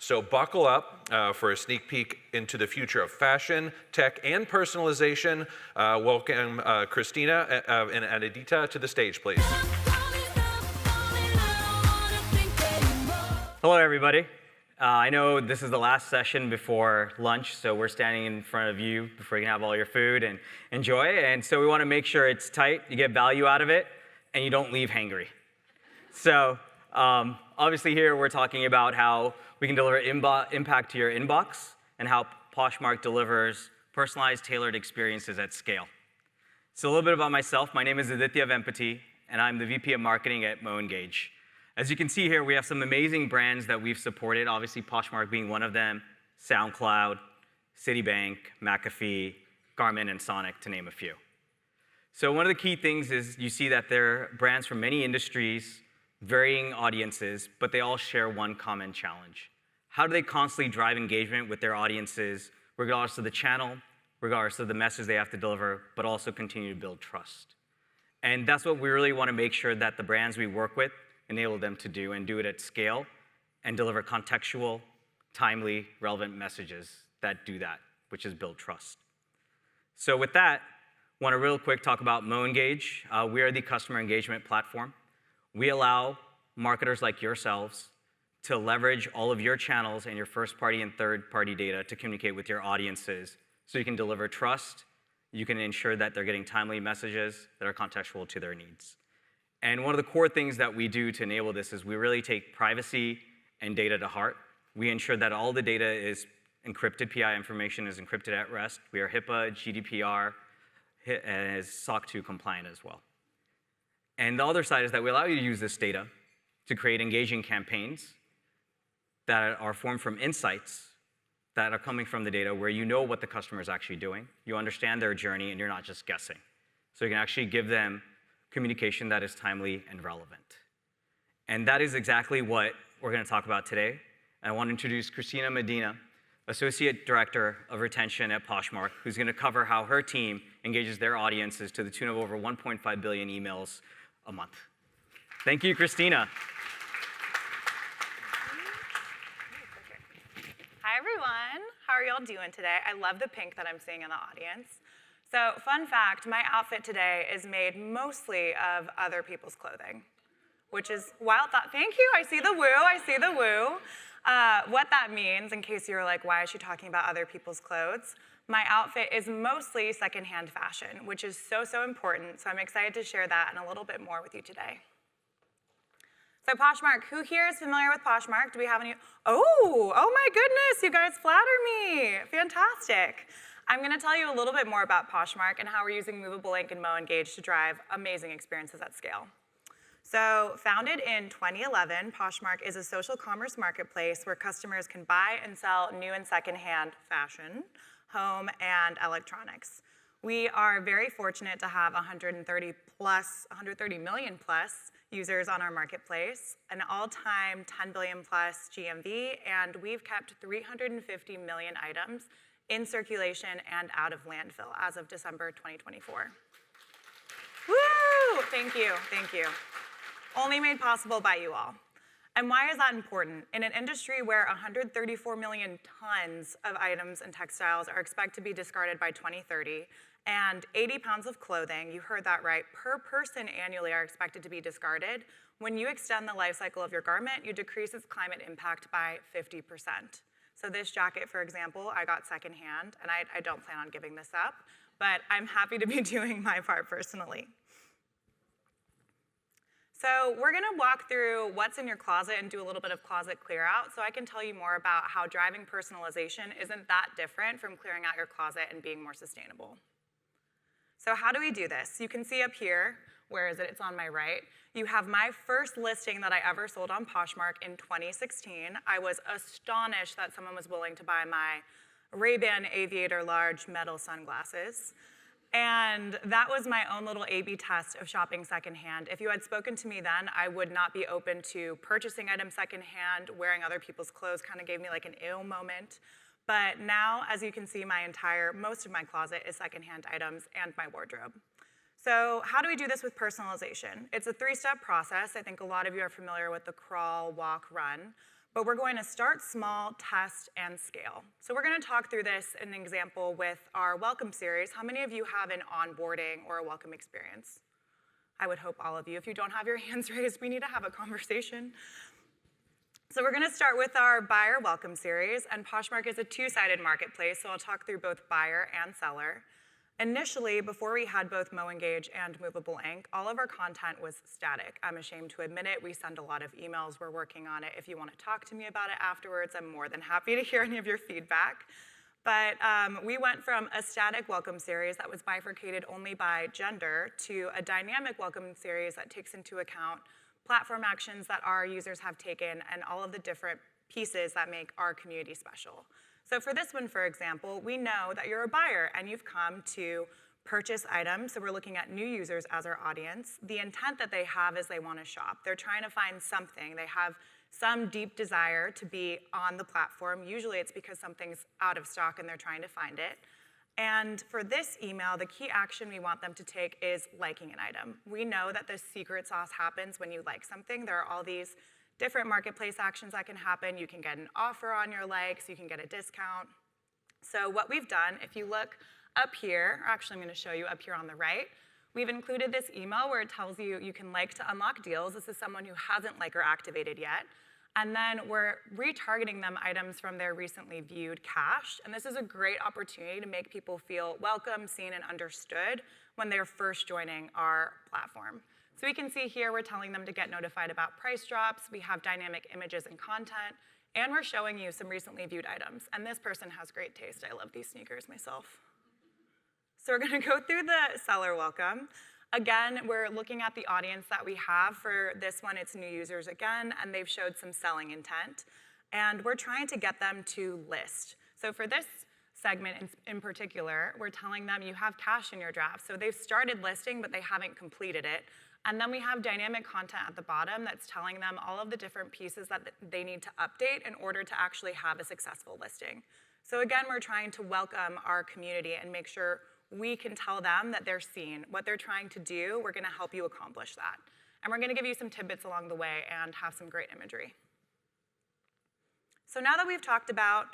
So buckle up for a sneak peek into the future of fashion, tech, and personalization. Welcome Christina and Aditya to the stage, please. Hello, everybody. I know this is the last session before lunch, so we're standing in front of you before you can have all your food and enjoy. And so we want to make sure it's tight, you get value out of it, and you don't leave hangry. So obviously here we're talking about how we can deliver impact to your inbox and how Poshmark delivers personalized, tailored experiences at scale. So a little bit about myself. My name is Aditya Vempati, and I'm the VP of Marketing at MoEngage. As you can see here, we have some amazing brands that we've supported, obviously Poshmark being one of them, SoundCloud, Citibank, McAfee, Garmin, and Sonic, to name a few. So one of the key things is you see that they're brands from many industries, varying audiences, but they all share one common challenge. How do they constantly drive engagement with their audiences, regardless of the channel, regardless of the message they have to deliver, but also continue to build trust? And that's what we really want to make sure that the brands we work with enable them to do, and do it at scale, and deliver contextual, timely, relevant messages that do that, which is build trust. So with that, I want to real quick talk about MoEngage. We are the customer engagement platform. We allow marketers like yourselves to leverage all of your channels and your first-party and third-party data to communicate with your audiences so you can deliver trust, you can ensure that they're getting timely messages that are contextual to their needs. And one of the core things that we do to enable this is we really take privacy and data to heart. We ensure that all the data is encrypted, PI information is encrypted at rest. We are HIPAA, GDPR, and is SOC 2 compliant as well. And the other side is that we allow you to use this data to create engaging campaigns that are formed from insights that are coming from the data where you know what the customer is actually doing, you understand their journey, and you're not just guessing. So you can actually give them communication that is timely and relevant. And that is exactly what we're going to talk about today. And I want to introduce Christina Medina, Associate Director of Retention at Poshmark, who's going to cover how her team engages their audiences to the tune of over 1.5 billion emails a month. Thank you, Christina. Hi, everyone. How are y'all doing today? I love the pink that I'm seeing in the audience. So fun fact, my outfit today is made mostly of other people's clothing, which is wild thought. Thank you, I see the woo, I see the woo. What that means, in case you're like, why is she talking about other people's clothes? My outfit is mostly secondhand fashion, which is so, so important. So I'm excited to share that and a little bit more with you today. So Poshmark, who here is familiar with Poshmark? Do we have any? Oh my goodness, you guys flatter me. Fantastic. I'm going to tell you a little bit more about Poshmark and how we're using Movable Ink and MoEngage to drive amazing experiences at scale. So founded in 2011, Poshmark is a social commerce marketplace where customers can buy and sell new and secondhand fashion, home, and electronics. We are very fortunate to have 130 million plus users on our marketplace, an all-time 10 billion plus GMV, and we've kept 350 million items in circulation and out of landfill as of December 2024. Woo! Thank you, thank you. Only made possible by you all. And why is that important? In an industry where 134 million tons of items and textiles are expected to be discarded by 2030, and 80 pounds of clothing, you heard that right, per person annually are expected to be discarded, when you extend the life cycle of your garment, you decrease its climate impact by 50%. So this jacket, for example, I got secondhand, and I don't plan on giving this up, but I'm happy to be doing my part personally. So we're going to walk through what's in your closet and do a little bit of closet clear out so I can tell you more about how driving personalization isn't that different from clearing out your closet and being more sustainable. So how do we do this? You can see up here, where is it? It's on my right. You have my first listing that I ever sold on Poshmark in 2016. I was astonished that someone was willing to buy my Ray-Ban Aviator large metal sunglasses. And that was my own little A/B test of shopping secondhand. If you had spoken to me then, I would not be open to purchasing items secondhand. Wearing other people's clothes kind of gave me like an ew moment. But now, as you can see, most of my closet is secondhand items and my wardrobe. So how do we do this with personalization? It's a 3-step process. I think a lot of you are familiar with the crawl, walk, run. but we're going to start small, test, and scale. So we're going to talk through this in an example with our welcome series. How many of you have an onboarding or a welcome experience? I would hope all of you. If you don't have your hands raised, we need to have a conversation. So we're going to start with our buyer welcome series, and Poshmark is a two-sided marketplace, so I'll talk through both buyer and seller. Initially, before we had both MoEngage and Movable Inc., all of our content was static. I'm ashamed to admit it. We send a lot of emails. We're working on it. If you want to talk to me about it afterwards, I'm more than happy to hear any of your feedback. But we went from a static welcome series that was bifurcated only by gender to a dynamic welcome series that takes into account platform actions that our users have taken and all of the different pieces that make our community special. So for this one, for example, we know that you're a buyer and you've come to purchase items. So we're looking at new users as our audience. The intent that they have is they want to shop. They're trying to find something. They have some deep desire to be on the platform. Usually it's because something's out of stock and they're trying to find it. And for this email, the key action we want them to take is liking an item. We know that the secret sauce happens when you like something. There are all these different marketplace actions that can happen. You can get an offer on your likes. You can get a discount. So what we've done, if you look up here, or actually I'm going to show you up here on the right, we've included this email where it tells you you can like to unlock deals. This is someone who hasn't liked or activated yet. And then we're retargeting them items from their recently viewed cache. And this is a great opportunity to make people feel welcome, seen, and understood when they're first joining our platform. So we can see here we're telling them to get notified about price drops. We have dynamic images and content. And we're showing you some recently viewed items. And this person has great taste. I love these sneakers myself. So we're going to go through the seller welcome. Again, we're looking at the audience that we have. For this one, it's new users again, and they've showed some selling intent. And we're trying to get them to list. So for this segment in particular, we're telling them you have cash in your draft. So they've started listing, but they haven't completed it. And then we have dynamic content at the bottom that's telling them all of the different pieces that they need to update in order to actually have a successful listing. So again, we're trying to welcome our community and make sure we can tell them that they're seen. What they're trying to do, we're going to help you accomplish that. And we're going to give you some tidbits along the way and have some great imagery. So now that we've talked about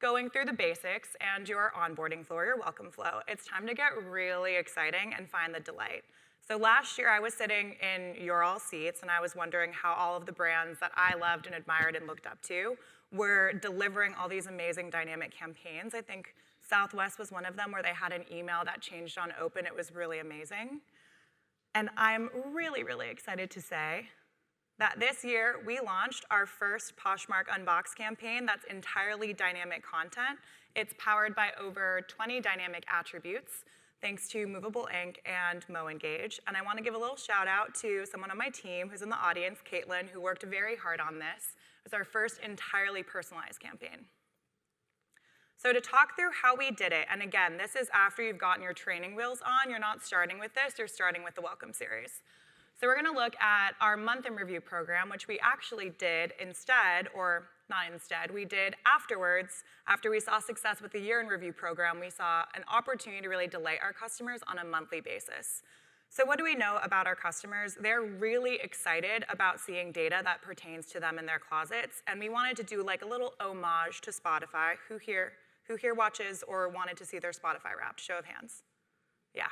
going through the basics and your onboarding flow, your welcome flow, it's time to get really exciting and find the delight. So last year I was sitting in your all seats and I was wondering how all of the brands that I loved and admired and looked up to were delivering all these amazing dynamic campaigns. I think Southwest was one of them where they had an email that changed on open. It was really amazing. And I'm really, really excited to say that this year we launched our first Poshmark Unbox campaign that's entirely dynamic content. It's powered by over 20 dynamic attributes, thanks to Movable Inc. and MoEngage. And I want to give a little shout out to someone on my team who's in the audience, Caitlin, who worked very hard on this. It's our first entirely personalized campaign. So to talk through how we did it, and again, this is after you've gotten your training wheels on. You're not starting with this, you're starting with the welcome series. So we're going to look at our month in review program, which we actually did instead, or not instead, we did afterwards. After we saw success with the year in review program, we saw an opportunity to really delight our customers on a monthly basis. So what do we know about our customers? They're really excited about seeing data that pertains to them in their closets, and we wanted to do like a little homage to Spotify. Who here watches or wanted to see their Spotify Wrapped? Show of hands. Yeah.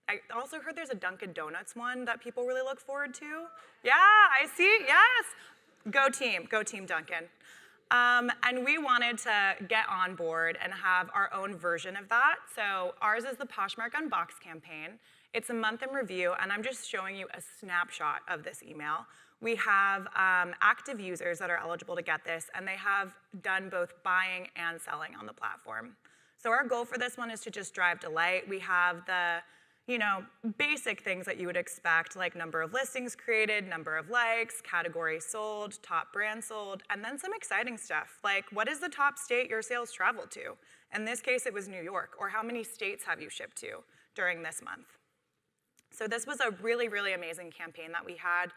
I also heard there's a Dunkin' Donuts one that people really look forward to. Yeah, I see, yes. Go team Dunkin'. And we wanted to get on board and have our own version of that. So ours is the Poshmark Unbox campaign. It's a month in review, and I'm just showing you a snapshot of this email. We have active users that are eligible to get this, and they have done both buying and selling on the platform. So our goal for this one is to just drive delight. We have the basic things that you would expect, like number of listings created, number of likes, category sold, top brand sold, and then some exciting stuff, like what is the top state your sales traveled to? In this case, it was New York, or how many states have you shipped to during this month? So this was a really, really amazing campaign that we had.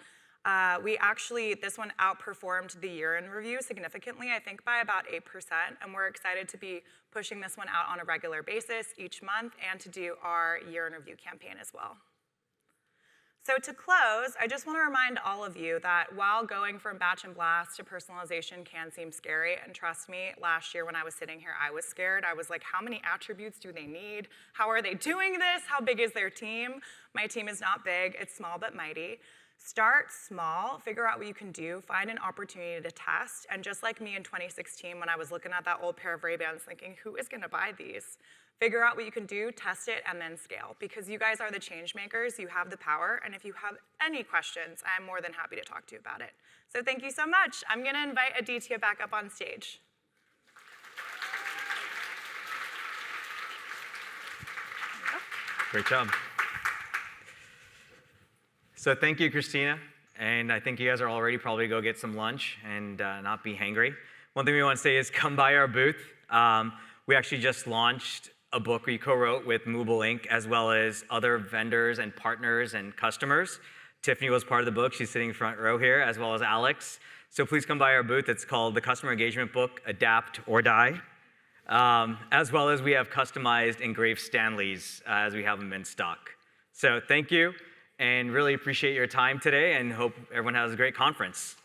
This one outperformed the year in review significantly, I think by about 8%, and we're excited to be pushing this one out on a regular basis each month and to do our year in review campaign as well. So to close, I just want to remind all of you that while going from batch and blast to personalization can seem scary, and trust me, last year when I was sitting here, I was scared. I was like, how many attributes do they need? How are they doing this? How big is their team? My team is not big, it's small but mighty. Start small, figure out what you can do, find an opportunity to test, and just like me in 2016 when I was looking at that old pair of Ray-Bans thinking, who is gonna buy these? Figure out what you can do, test it, and then scale. Because you guys are the change makers, you have the power, and if you have any questions, I'm more than happy to talk to you about it. So thank you so much. I'm gonna invite Aditya back up on stage. Great job. So thank you, Christina. And I think you guys are all ready probably to go get some lunch and not be hangry. One thing we want to say is come by our booth. We actually just launched a book we co-wrote with Movable Inc., as well as other vendors and partners and customers. Tiffany was part of the book. She's sitting front row here, as well as Alex. So please come by our booth. It's called the Customer Engagement Book, Adapt or Die. As well as we have customized engraved Stanleys as we have them in stock. So thank you, and really appreciate your time today, and hope everyone has a great conference.